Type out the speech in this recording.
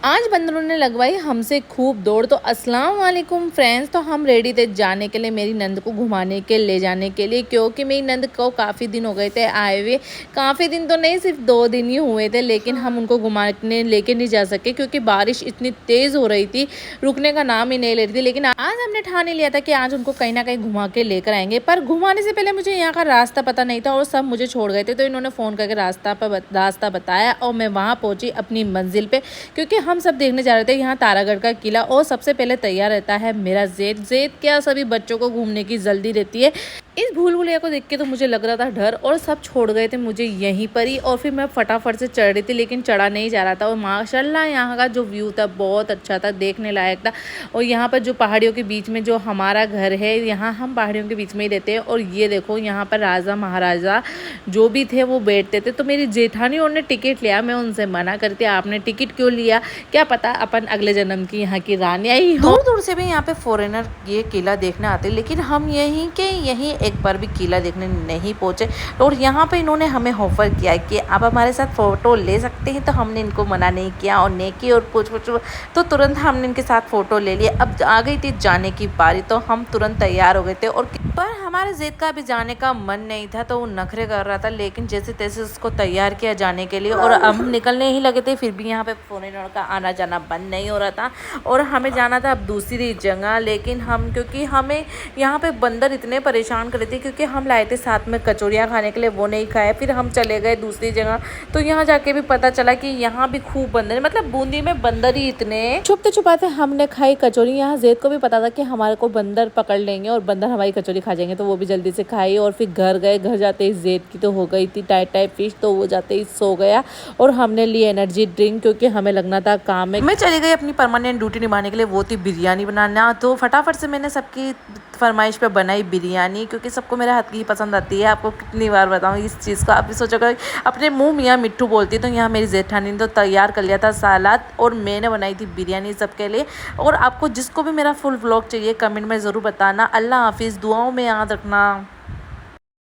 आज बंदरों ने लगवाई हमसे खूब दौड़। तो अस्सलाम वालेकुम फ्रेंड्स, तो हम रेडी थे जाने के लिए मेरी नंद को घुमाने के ले जाने के लिए, क्योंकि मेरी नंद को काफ़ी दिन हो गए थे आए हुए। काफ़ी दिन तो नहीं, सिर्फ 2 दिन ही हुए थे, लेकिन हम उनको घुमाने लेके नहीं जा सके क्योंकि बारिश इतनी तेज़ हो रही थी, रुकने का नाम ही नहीं ले रही थी। लेकिन आज हमने ठान ही लिया था कि आज उनको कहीं ना कहीं घुमा के लेकर आएंगे। पर घुमाने से पहले मुझे यहाँ का रास्ता पता नहीं था और सब मुझे छोड़ गए थे, तो इन्होंने फ़ोन करके रास्ता बताया और मैं वहाँ पहुँची अपनी मंजिल पर, क्योंकि हम सब देखने जा रहे थे यहाँ तारागढ़ का किला। और सबसे पहले तैयार रहता है मेरा ज़ैद क्या सभी बच्चों को घूमने की जल्दी रहती है। इस भूल भुलैया को देख के तो मुझे लग रहा था डर, और सब छोड़ गए थे मुझे यहीं पर ही। और फिर मैं फटाफट से चढ़ रही थी, लेकिन चढ़ा नहीं जा रहा था। और माशाल्लाह यहाँ का जो व्यू था बहुत अच्छा था, देखने लायक था। और यहाँ पर जो पहाड़ियों के बीच में जो हमारा घर है, यहाँ हम पहाड़ियों के बीच में ही रहते हैं। और ये देखो यहाँ पर राजा महाराजा जो भी थे वो बैठते थे। तो मेरी जेठानी उन्होंने टिकट लिया, मैं उनसे मना करती आपने टिकट क्यों लिया, क्या पता अपन अगले जन्म की यहाँ की रानी आई हो। दूर दूर से भी यहाँ पे फॉरेनर ये किला देखने आते, लेकिन हम यहीं एक बार भी किला देखने नहीं पहुंचे। और यहाँ पे इन्होंने हमें ऑफर किया कि आप हमारे साथ फ़ोटो ले सकते हैं, तो हमने इनको मना नहीं किया और नेकी और पूछ तो तुरंत हमने इनके साथ फ़ोटो ले लिया। अब आ गई थी जाने की बारी, तो हम तुरंत तैयार हो गए थे। और पर हमारे ज़ैद का भी जाने का मन नहीं था, तो वो नखरे कर रहा था, लेकिन जैसे तैसे उसको तैयार किया जाने के लिए। और हम निकलने ही लगे थे, फिर भी यहाँ पे फॉरेनर का आना जाना बंद नहीं हो रहा था। और हमें जाना था अब दूसरी जगह, लेकिन क्योंकि हमें यहाँ पे बंदर इतने परेशान कर रहे थे, क्योंकि हम लाए थे साथ में कचौड़ियाँ खाने के लिए, वो नहीं खाए। फिर हम चले गए दूसरी जगह, तो यहाँ जाके भी पता चला कि यहाँ भी खूब बंदर, मतलब बूंदी में बंदर ही इतने। छुपते छुपाते हमने खाई कचौड़ी। यहाँ ज़ैद को भी पता था कि हमारे को बंदर पकड़ लेंगे और बंदर हमारी कचौड़ी खा जाएंगे, तो वो भी जल्दी से खाई। और फिर घर गए, घर जाते ही ज़ैद की तो हो गई थी टाइट फिश, तो वो जाते ही सो गया। और हमने ली एनर्जी ड्रिंक, क्योंकि हमें लगना था काम में। मैं चली गई अपनी परमानेंट ड्यूटी निभाने के लिए, वो थी बिरयानी बनाना। तो फटाफट से मैंने सबकी फरमाइश पे बनाई बिरयानी, क्योंकि सबको मेरे हाथ की ही पसंद आती है। आपको कितनी बार बताऊँ इस चीज़ का, अभी सोचोगे अपने मुंह मियाँ मिट्ठू बोलती। तो यहाँ मेरी जेठानी ने तो तैयार कर लिया था सलाद, और मैंने बनाई थी बिरयानी सबके लिए। और आपको जिसको भी मेरा फुल व्लॉग चाहिए कमेंट में ज़रूर बताना। अल्लाह हाफिज़, दुआओं में याद रखना।